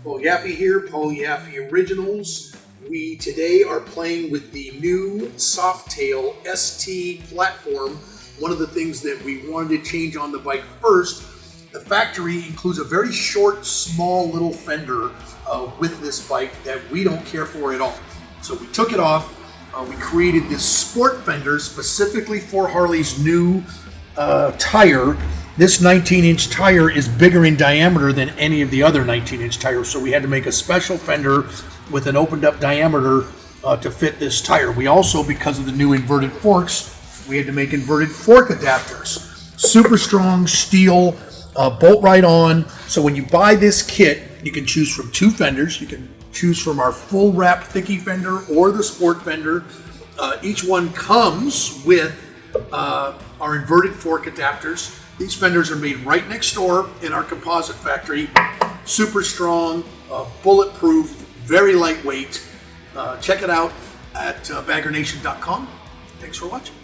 Paul Yaffe here, Paul Yaffe Originals. We today are playing with the new Softail ST platform. One of the things that we wanted to change on the bike first, the factory includes a very short, small little fender with this bike that we don't care for at all. So we took it off. We created this sport fender specifically for Harley's new tire. This 19-inch tire is bigger in diameter than any of the other 19-inch tires, so we had to make a special fender with an opened up diameter to fit this tire. We also, because of the new inverted forks, we had to make inverted fork adapters. Super strong steel, bolt right on. So when you buy this kit, you can choose from two fenders. You can choose from our full wrap Thicky fender or the sport fender. Each one comes with our inverted fork adapters. These fenders are made right next door in our composite factory. Super strong, bulletproof, very lightweight. Check it out at baggernation.com. Thanks for watching.